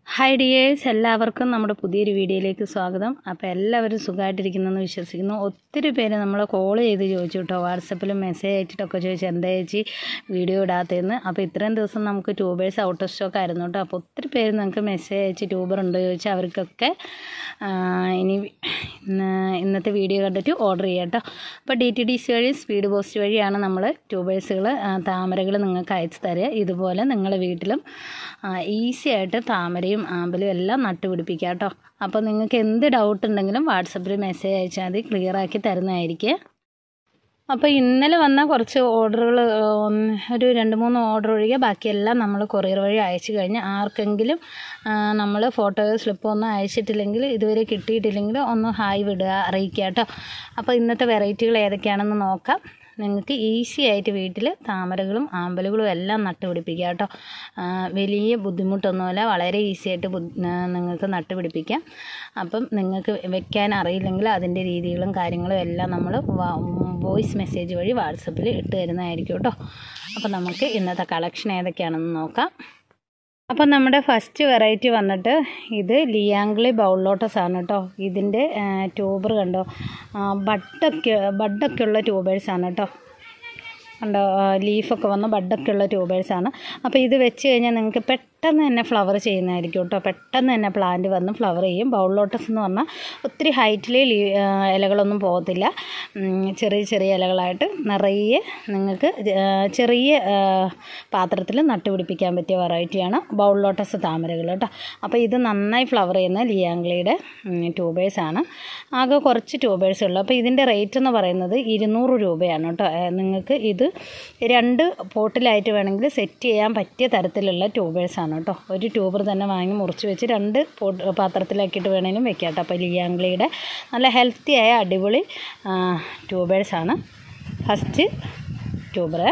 Hi dears, എല്ലാവർക്കും നമ്മുടെ പുതിയൊരു വീഡിയോയിലേക്ക് സ്വാഗതം. അപ്പോൾ എല്ലാവരും സുഖമായിട്ടിരിക്കുന്നെന്ന് വിശ്വസിക്കുന്നു. ഒത്തിരി പേര് നമ്മളെ കോൾ ചെയ്ത് ചോദിച്ചു കേട്ടോ, വാട്സപ്പിലും മെസ്സേജ് അയച്ചിട്ടൊക്കെ ചോദിച്ചു എന്താ ചേച്ചി വീഡിയോ ഇടാത്തതെന്ന്. അപ്പോൾ ഇത്രയും ദിവസം നമുക്ക് ട്യൂബേഴ്സ് ഔട്ട് ഓഫ് സ്റ്റോക്ക് ആയിരുന്നു കേട്ടോ. അപ്പോൾ ഒത്തിരി പേര് നിങ്ങൾക്ക് മെസ്സേജ് അയച്ച് ട്യൂബർ ഉണ്ടോ ചോദിച്ചാൽ അവർക്കൊക്കെ ഇനി ഇന്നത്തെ വീഡിയോ കണ്ടിട്ട് ഓർഡർ ചെയ്യാം കേട്ടോ. അപ്പോൾ DTDC വഴി സ്പീഡ് പോസ്റ്റ് വഴിയാണ് നമ്മൾ ട്യൂബേഴ്സുകൾ താമരകൾ നിങ്ങൾക്ക് അയച്ചു തരിക. ഇതുപോലെ നിങ്ങളുടെ വീട്ടിലും ഈസി ആയിട്ട് താമരയും ആമ്പലും എല്ലാം നട്ടുപിടിപ്പിക്കുക കേട്ടോ. അപ്പോൾ നിങ്ങൾക്ക് എന്ത് ഡൗട്ട് ഉണ്ടെങ്കിലും വാട്സപ്പിൽ മെസ്സേജ് അയച്ചാൽ മതി, ക്ലിയറാക്കി തരുന്നതായിരിക്കും. അപ്പോൾ ഇന്നലെ വന്ന കുറച്ച് ഓർഡറുകൾ, ഒരു 2-3 ഓർഡർ ഒഴികെ ബാക്കിയെല്ലാം നമ്മൾ കൊറിയർ വഴി അയച്ചു കഴിഞ്ഞ് ആർക്കെങ്കിലും നമ്മൾ ഫോട്ടോ സ്ലിപ്പ് ഒന്നും അയച്ചിട്ടില്ലെങ്കിൽ, ഇതുവരെ കിട്ടിയിട്ടില്ലെങ്കിൽ ഒന്ന് ഹായ് വിടുക, അറിയിക്കുക കേട്ടോ. അപ്പോൾ ഇന്നത്തെ വെറൈറ്റികൾ ഏതൊക്കെയാണെന്ന് നോക്കാം. നിങ്ങൾക്ക് ഈസി ആയിട്ട് വീട്ടിൽ താമരകളും ആമ്പലുകളും എല്ലാം നട്ടുപിടിപ്പിക്കുക കേട്ടോ. വലിയ ബുദ്ധിമുട്ടൊന്നുമില്ല, വളരെ ഈസി ആയിട്ട് നിങ്ങൾക്ക് നട്ടുപിടിപ്പിക്കാം. അപ്പം നിങ്ങൾക്ക് വെക്കാൻ അറിയില്ലെങ്കിൽ അതിൻ്റെ രീതികളും കാര്യങ്ങളും എല്ലാം നമ്മൾ വോയിസ് മെസ്സേജ് വഴി വാട്സപ്പിൽ ഇട്ട് തരുന്നതായിരിക്കും കേട്ടോ. അപ്പോൾ നമുക്ക് ഇന്നത്തെ കളക്ഷൻ ഏതൊക്കെയാണെന്ന് നോക്കാം. അപ്പം നമ്മുടെ ഫസ്റ്റ് വെറൈറ്റി വന്നിട്ട് ഇത് ലിയാങ്ലി ബൗൾ ലോട്ടസ് ആണ് കേട്ടോ. ഇതിൻ്റെ ട്യൂബർ കണ്ടോ, ബഡൊക്കെ ഉള്ള ട്യൂബേഴ്സാണ് കേട്ടോ. കണ്ടോ, ലീഫൊക്കെ വന്ന് ബഡൊക്കെ ഉള്ള ട്യൂബേഴ്സാണ്. അപ്പോൾ ഇത് വെച്ച് കഴിഞ്ഞാൽ നിങ്ങൾക്ക് പെട്ടെന്ന് തന്നെ ഫ്ലവർ ചെയ്യുന്നതായിരിക്കും കേട്ടോ. പെട്ടെന്ന് തന്നെ പ്ലാന്റ് വന്ന് ഫ്ലവർ ചെയ്യും. ബൗൾ ലോട്ടസ് എന്ന് പറഞ്ഞാൽ ഒത്തിരി ഹൈറ്റിൽ ഇലകളൊന്നും പോകത്തില്ല. ചെറിയ ചെറിയ ഇലകളായിട്ട് നിറയെ നിങ്ങൾക്ക് ചെറിയ പാത്രത്തിൽ നട്ടുപിടിപ്പിക്കാൻ പറ്റിയ വെറൈറ്റിയാണ് ബൗൾ ലോട്ടസ് താമരകൾ കേട്ടോ. അപ്പോൾ ഇത് നന്നായി ഫ്ലവർ ചെയ്യുന്ന ലിയാങ്ലിയുടെ ട്യൂബേഴ്സാണ്. ആകെ കുറച്ച് ട്യൂബേഴ്സ് ഉള്ളു. അപ്പോൾ ഇതിൻ്റെ റേറ്റ് എന്ന് പറയുന്നത് 200 രൂപയാണ് കേട്ടോ. നിങ്ങൾക്ക് ഇത് 2 പോട്ടിലായിട്ട് വേണമെങ്കിൽ സെറ്റ് ചെയ്യാൻ പറ്റിയ തരത്തിലുള്ള ട്യൂബേഴ്സാണ് കേട്ടോ. ഒരു ട്യൂബർ തന്നെ വാങ്ങി മുറിച്ച് വെച്ച് 2 പാത്രത്തിലാക്കിയിട്ട് വേണമെങ്കിലും വെക്കാം കേട്ടോ. അപ്പോൾ ലിയാങ്ലിയുടെ നല്ല ഹെൽത്തിയായ അടിപൊളി ട്യൂബേഴ്സാണ് ഫസ്റ്റ് ട്യൂബർ.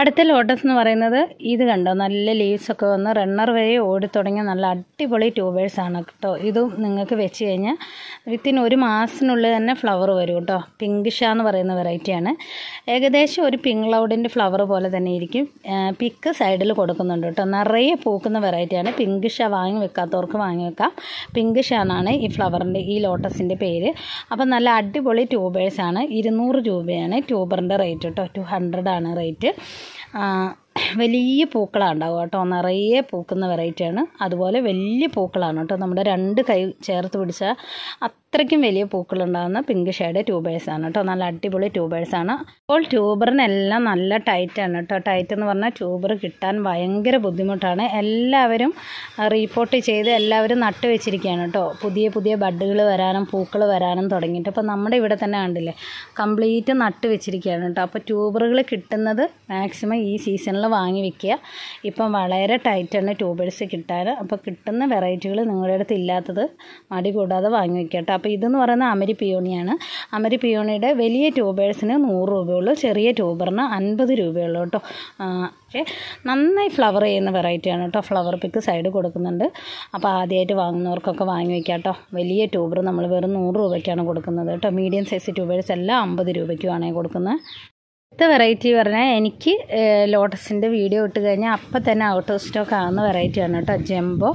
അടുത്ത ലോട്ടസ് എന്ന് പറയുന്നത് ഇത് കണ്ടോ, നല്ല ലീവ്സൊക്കെ വന്ന് റണ്ണർ വരെ ഓടിത്തുടങ്ങിയ നല്ല അടിപൊളി ട്യൂബേഴ്സാണ് കേട്ടോ. ഇതും നിങ്ങൾക്ക് വെച്ച് കഴിഞ്ഞാൽ വിത്തിൻ 1 മാസത്തിനുള്ളിൽ തന്നെ ഫ്ലവർ വരും കേട്ടോ. പിങ്കിഷ എന്ന് പറയുന്ന വെറൈറ്റിയാണ്. ഏകദേശം ഒരു പിങ്ക് ക്ലൗഡിൻ്റെ ഫ്ലവർ പോലെ തന്നെ ഇരിക്കും. പിക്ക് സൈഡിൽ കൊടുക്കുന്നുണ്ട് കേട്ടോ. നിറയെ പൂക്കുന്ന വെറൈറ്റിയാണ്. പിങ്കിഷ വാങ്ങി വെക്കാത്തവർക്ക് വാങ്ങി വെക്കാം. പിങ്കിഷ എന്നാണ് ഈ ഫ്ലവറിൻ്റെ, ഈ ലോട്ടസിൻ്റെ പേര്. അപ്പം നല്ല അടിപൊളി ട്യൂബേഴ്സാണ്. 200 രൂപയാണ് ട്യൂബറിൻ്റെ റേറ്റ് കേട്ടോ. 200 ആണ് റേറ്റ്. വലിയ പൂക്കളാണ് ഉണ്ടാവുക കേട്ടോ. നിറയെ പൂക്കുന്ന വെറൈറ്റിയാണ്. അതുപോലെ വലിയ പൂക്കളാണ് കേട്ടോ. നമ്മുടെ 2 കൈ ചേർത്ത് പിടിച്ചാൽ അത്രയ്ക്കും വലിയ പൂക്കളുണ്ടാകുന്ന പിങ്ക് ഷെയ്ഡ് ട്യൂബേഴ്സാണ് കേട്ടോ. നല്ല അടിപൊളി ട്യൂബേഴ്സാണ്. അപ്പോൾ ട്യൂബറിനെല്ലാം നല്ല ടൈറ്റാണ് കേട്ടോ. ടൈറ്റ് എന്ന് പറഞ്ഞാൽ ട്യൂബർ കിട്ടാൻ ഭയങ്കര ബുദ്ധിമുട്ടാണ്. എല്ലാവരും റീപോർട്ട് ചെയ്ത് എല്ലാവരും നട്ട് വെച്ചിരിക്കുകയാണ് കേട്ടോ. പുതിയ പുതിയ ബഡുകൾ വരാനും പൂക്കൾ വരാനും തുടങ്ങിയിട്ട്. അപ്പോൾ നമ്മുടെ ഇവിടെ തന്നെ കണ്ടില്ലേ, കംപ്ലീറ്റ് നട്ട് വെച്ചിരിക്കുകയാണ് കേട്ടോ. അപ്പോൾ ട്യൂബറുകൾ കിട്ടുന്നത് മാക്സിമം ഈ സീസണിൽ വാങ്ങി വെക്കുക. ഇപ്പം വളരെ ടൈറ്റാണ് ട്യൂബേഴ്സ് കിട്ടാൻ. അപ്പോൾ കിട്ടുന്ന വെറൈറ്റികൾ നിങ്ങളുടെ അടുത്ത് ഇല്ലാത്തത് മടി കൂടാതെ വാങ്ങി വെക്കുക കേട്ടോ. അപ്പോൾ ഇതെന്ന് പറയുന്നത് അമരി പിയോണിയാണ്. അമരി പിയോണിയുടെ വലിയ ട്യൂബേഴ്സിന് 100 രൂപയുള്ളൂ, ചെറിയ ട്യൂബറിന് 50 രൂപയുള്ളൂ കേട്ടോ. പക്ഷേ നന്നായി ഫ്ലവർ ചെയ്യുന്ന വെറൈറ്റിയാണ് കേട്ടോ. ഫ്ലവർ പിക്ക് സൈഡ് കൊടുക്കുന്നുണ്ട്. അപ്പോൾ ആദ്യമായിട്ട് വാങ്ങുന്നവർക്കൊക്കെ വാങ്ങി വയ്ക്കാം കേട്ടോ. വലിയ ട്യൂബർ നമ്മൾ വെറും 100 രൂപയ്ക്കാണ് കൊടുക്കുന്നത് കേട്ടോ. മീഡിയം സൈസ് ട്യൂബേഴ്സ് എല്ലാം 50 രൂപയ്ക്കുമാണ് കൊടുക്കുന്നത്. അടുത്ത വെറൈറ്റി പറഞ്ഞാൽ എനിക്ക് ലോട്ടസിൻ്റെ വീഡിയോ ഇട്ട് കഴിഞ്ഞാൽ അപ്പം തന്നെ ഔട്ട് ഓഫ് സ്റ്റോക്ക് ആകുന്ന വെറൈറ്റിയാണ് കേട്ടോ, ജംബോ.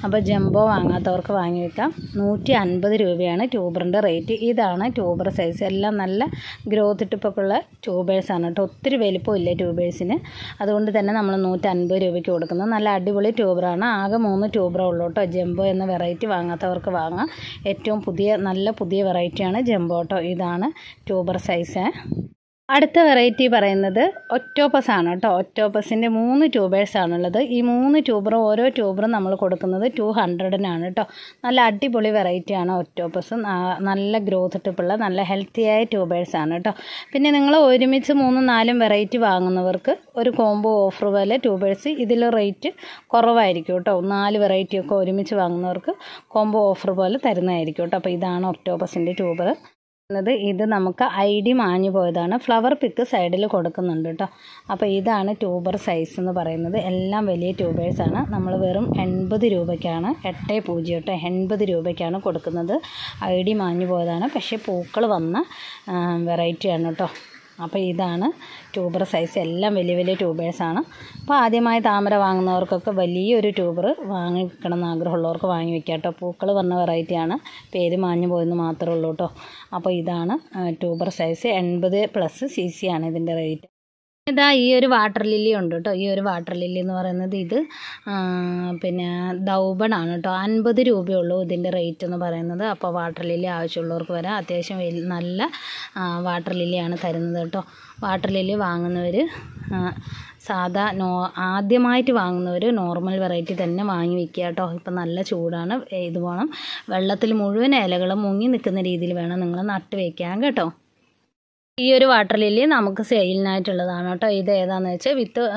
അപ്പോൾ ജംബോ വാങ്ങാത്തവർക്ക് വാങ്ങി വെക്കാം. 150 രൂപയാണ് ട്യൂബറിൻ്റെ റേറ്റ്. ഇതാണ് ട്യൂബർ സൈസ്. എല്ലാം നല്ല ഗ്രോത്ത് ടിപ്പൊക്കെയുള്ള ട്യൂബേഴ്സാണ് കേട്ടോ. ഒത്തിരി വലിപ്പമില്ല ട്യൂബേഴ്സിന്. അതുകൊണ്ട് തന്നെ നമ്മൾ 150 രൂപയ്ക്ക് കൊടുക്കുന്നത്. നല്ല അടിപൊളി ട്യൂബറാണ്. ആകെ 3 ട്യൂബറേ ഉള്ളൂ കേട്ടോ. ജംബോ എന്ന വെറൈറ്റി വാങ്ങാത്തവർക്ക് വാങ്ങാം. ഏറ്റവും നല്ല പുതിയ വെറൈറ്റിയാണ് ജംബോ കേട്ടോ. ഇതാണ് ട്യൂബർ സൈസ്. അടുത്ത വെറൈറ്റി പറയുന്നത് ഒക്ടോപ്പസ് ആണ് കേട്ടോ. ഒക്ടോപ്പസിൻ്റെ 3 ട്യൂബേഴ്സാണുള്ളത്. ഈ 3 ട്യൂബറും ഓരോ ട്യൂബറും നമ്മൾ കൊടുക്കുന്നത് 200-നാണ് കേട്ടോ. നല്ല അടിപൊളി വെറൈറ്റിയാണ് ഒക്ടോപ്പസ്. നല്ല ഗ്രോത്ത് ടിപ്പുള്ള നല്ല ഹെൽത്തിയായ ട്യൂബേഴ്സാണ് കേട്ടോ. പിന്നെ നിങ്ങൾ ഒരുമിച്ച് 3-4 വെറൈറ്റി വാങ്ങുന്നവർക്ക് ഒരു കോംബോ ഓഫർ പോലെ ട്യൂബേഴ്സ് ഇതിൽ റേറ്റ് കുറവായിരിക്കും കേട്ടോ. 4 വെറൈറ്റിയൊക്കെ ഒരുമിച്ച് വാങ്ങുന്നവർക്ക് കോംബോ ഓഫർ പോലെ തരുന്നതായിരിക്കും കേട്ടോ. അപ്പോൾ ഇതാണ് ഒക്ടോപ്പസിൻ്റെ ട്യൂബർ. ഇത് നമുക്ക് ID മാഞ്ഞു പോയതാണ്. ഫ്ലവർ പിക്ക് സൈഡിൽ കൊടുക്കുന്നുണ്ട് കേട്ടോ. അപ്പോൾ ഇതാണ് ട്യൂബർ സൈസ് എന്ന് പറയുന്നത്. എല്ലാം വലിയ ട്യൂബേഴ്സാണ്. നമ്മൾ വെറും 80 രൂപയ്ക്കാണ്, 80 രൂപയ്ക്കാണ് കൊടുക്കുന്നത്. ID മാഞ്ഞു പോയതാണ്, പക്ഷേ പൂക്കൾ വന്ന വെറൈറ്റിയാണ് കേട്ടോ. അപ്പോൾ ഇതാണ് ട്യൂബർ സൈസ്, എല്ലാം വലിയ വലിയ ട്യൂബേഴ്സാണ്. അപ്പോൾ ആദ്യമായി താമര വാങ്ങുന്നവർക്കൊക്കെ വലിയൊരു ട്യൂബർ വാങ്ങിക്കണം എന്ന് ആഗ്രഹമുള്ളവർക്ക് വാങ്ങി വെക്കാം കേട്ടോ. പൂക്കൾ പറഞ്ഞ വെറൈറ്റിയാണ്, പേര് മാഞ്ഞു പോയെന്ന് മാത്രമേ ഉള്ളൂ കേട്ടോ. അപ്പോൾ ഇതാണ് ട്യൂബർ സൈസ്, 80+ cc ആണ് ഇതിൻ്റെ റേറ്റ്. ഇതാ ഈ ഒരു വാട്ടർ ലില്ലി ഉണ്ട് കേട്ടോ. ഈ ഒരു വാട്ടർ ലില്ലി എന്ന് പറയുന്നത് ഇത് പിന്നെ ദൗബണാണ് കേട്ടോ. 50 രൂപയുള്ളൂ ഇതിൻ്റെ റേറ്റ് എന്ന് പറയുന്നത്. അപ്പോൾ വാട്ടർ ലില്ലി ആവശ്യമുള്ളവർക്ക് വരാം. അത്യാവശ്യം നല്ല വാട്ടർ ലില്ലിയാണ് തരുന്നത് കേട്ടോ. വാട്ടർ ലില്ലി വാങ്ങുന്നവർ ആദ്യമായിട്ട് വാങ്ങുന്നവർ നോർമൽ വെറൈറ്റി തന്നെ വാങ്ങി വയ്ക്കുക കേട്ടോ. ഇപ്പം നല്ല ചൂടാണ്, ഇത് വേണം വെള്ളത്തിൽ മുഴുവൻ ഇലകളും മുങ്ങി നിൽക്കുന്ന രീതിയിൽ വേണം നിങ്ങൾ നട്ട് വയ്ക്കാൻ കേട്ടോ. ഈ ഒരു വാട്ടർ ലില്ലി നമുക്ക് സെയിലിനായിട്ടുള്ളതാണ് കേട്ടോ. ഇത് ഏതാണെന്ന് വെച്ചാൽ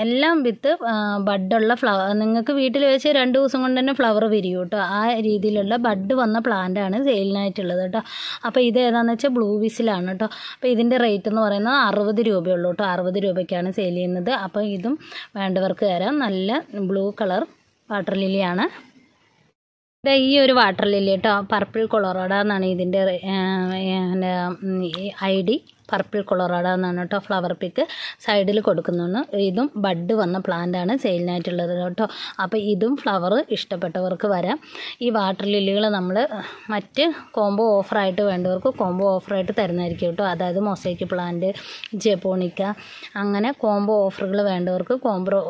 എല്ലാം വിത്ത് ബഡുള്ള ഫ്ലവർ, നിങ്ങൾക്ക് വീട്ടിൽ വെച്ച് 2 ദിവസം കൊണ്ട് തന്നെ ഫ്ലവർ വിരിയും കേട്ടോ. ആ രീതിയിലുള്ള ബഡ് വന്ന പ്ലാന്റാണ് സെയിലിനായിട്ടുള്ളത് കേട്ടോ. അപ്പോൾ ഇത് ഏതാണെന്ന് വെച്ചാൽ ബ്ലൂ വിസിലാണ് കേട്ടോ. അപ്പോൾ ഇതിൻ്റെ റേറ്റ് എന്ന് പറയുന്നത് 60 രൂപയുള്ളൂ കേട്ടോ. 60 രൂപയ്ക്കാണ് സെയിൽ ചെയ്യുന്നത്. അപ്പോൾ ഇതും വേണ്ടവർക്ക് തരാം. നല്ല ബ്ലൂ കളർ വാട്ടർ ലില്ലിയാണ്. ഈ ഒരു വാട്ടർ ലില്ലി കേട്ടോ, പർപ്പിൾ കൊളറാഡോ എന്നാണ് ഇതിൻ്റെ ID. പർപ്പിൾ കൊളറാഡോ എന്നാണ് കേട്ടോ. ഫ്ലവർ പിക്ക് സൈഡിൽ കൊടുക്കുന്നുണ്ട്. ഇതും ബഡ് വന്ന പ്ലാന്റാണ് സെയിലിനായിട്ടുള്ളത് കേട്ടോ. അപ്പോൾ ഇതും ഫ്ലവർ ഇഷ്ടപ്പെട്ടവർക്ക് വരാം. ഈ വാട്ടർ ലില്ലികൾ നമ്മൾ മറ്റ് കോംബോ ഓഫറായിട്ട് വേണ്ടവർക്ക് കോംബോ ഓഫറായിട്ട് തരുന്നതായിരിക്കും കേട്ടോ. അതായത് മൊസൈക്ക് പ്ലാന്റ്, ജപ്പോണിക്ക, അങ്ങനെ കോംബോ ഓഫറുകൾ വേണ്ടവർക്ക്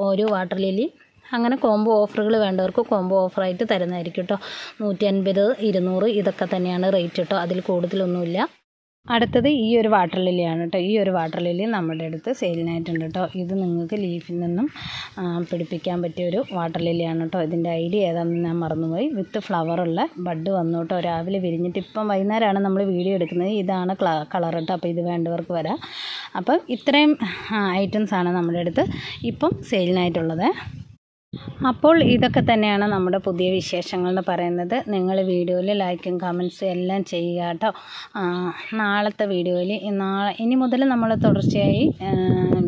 ഒരു വാട്ടർ ലില്ലി അങ്ങനെ കോംബോ ഓഫറുകൾ വേണ്ടവർക്ക് കോംബോ ഓഫറായിട്ട് തരുന്നതായിരിക്കും കേട്ടോ. 150, 200 ഇതൊക്കെ തന്നെയാണ് റേറ്റ് കേട്ടോ. അതിൽ കൂടുതലൊന്നുമില്ല. അടുത്തത് ഈ ഒരു വാട്ടർ ലില്ലിയാണ് കേട്ടോ. ഈ ഒരു വാട്ടർ ലില്ലി നമ്മുടെ അടുത്ത് സെയിലിനായിട്ടുണ്ട് കേട്ടോ. ഇത് നിങ്ങൾക്ക് ലീഫിൽ നിന്നും പിടിപ്പിക്കാൻ പറ്റിയൊരു വാട്ടർ ലില്ലിയാണ് കേട്ടോ. ഇതിൻ്റെ ID ഏതാണെന്ന് ഞാൻ മറന്നുപോയി. വിത്ത് ഫ്ലവറുള്ള ബഡ് വന്നു കേട്ടോ. രാവിലെ വിരിഞ്ഞിട്ട് ഇപ്പം വൈകുന്നേരമാണ് നമ്മൾ വീഡിയോ എടുക്കുന്നത്. ഇതാണ് കളർ കേട്ടോ. അപ്പോൾ ഇത് വേണ്ടവർക്ക് വരാം. അപ്പം ഇത്രയും ഐറ്റംസാണ് നമ്മുടെ അടുത്ത് ഇപ്പം സെയിലിനായിട്ടുള്ളത്. അപ്പോൾ ഇതൊക്കെ തന്നെയാണ് നമ്മുടെ പുതിയ വിശേഷങ്ങൾ എന്ന് പറയുന്നത്. നിങ്ങൾ വീഡിയോയിൽ ലൈക്കും കമൻസും എല്ലാം ചെയ്യുക കേട്ടോ. നാളത്തെ വീഡിയോയിൽ ഇനി മുതൽ നമ്മൾ തുടർച്ചയായി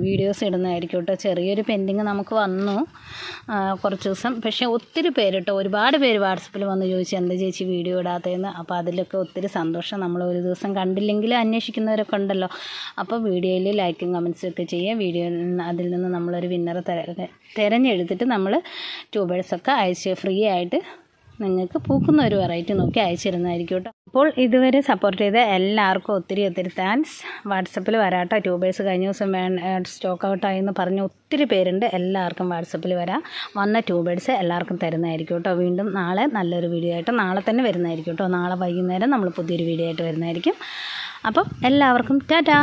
വീഡിയോസ് ഇടുന്നതായിരിക്കും കേട്ടോ. ചെറിയൊരു പെൻഡിങ് നമുക്ക് വന്നു കുറച്ച് ദിവസം. പക്ഷേ ഒത്തിരി പേര് കേട്ടോ, ഒരുപാട് പേര് വാട്സപ്പിൽ വന്ന് ചോദിച്ചു എന്താ ചേച്ചി വീഡിയോ ഇടാത്തതെന്ന്. അപ്പോൾ അതിലൊക്കെ ഒത്തിരി സന്തോഷം. നമ്മൾ ഒരു ദിവസം കണ്ടില്ലെങ്കിൽ അന്വേഷിക്കുന്നവരൊക്കെ ഉണ്ടല്ലോ. അപ്പോൾ വീഡിയോയിൽ ലൈക്കും കമൻസും ഒക്കെ ചെയ്യുക. അതിൽ നിന്ന് നമ്മളൊരു വിന്നറെ തിരഞ്ഞെടുത്തിട്ട് നമ്മൾ ട്യൂബേഴ്സൊക്കെ ഫ്രീ ആയിട്ട് നിങ്ങൾക്ക് പൂക്കുന്ന ഒരു വെറൈറ്റി നോക്കി അയച്ചിരുന്നതായിരിക്കും കേട്ടോ. അപ്പോൾ ഇതുവരെ സപ്പോർട്ട് ചെയ്ത എല്ലാവർക്കും ഒത്തിരി താങ്ക്സ്. വാട്സപ്പിൽ വരാട്ടോ. ട്യൂബേഴ്സ് കഴിഞ്ഞ ദിവസം സ്റ്റോക്ക് ഔട്ടായി എന്ന് പറഞ്ഞ് ഒത്തിരി പേരുണ്ട്. എല്ലാവർക്കും വാട്സപ്പിൽ വരാം. വന്ന ട്യൂബേഴ്സ് എല്ലാവർക്കും തരുന്നതായിരിക്കും കേട്ടോ. വീണ്ടും നാളെ നല്ലൊരു വീഡിയോ ആയിട്ട് നാളെ തന്നെ വരുന്നതായിരിക്കും കേട്ടോ. നാളെ വൈകുന്നേരം നമ്മൾ പുതിയൊരു വീഡിയോ ആയിട്ട് വരുന്നതായിരിക്കും. അപ്പം എല്ലാവർക്കും ടാറ്റാ.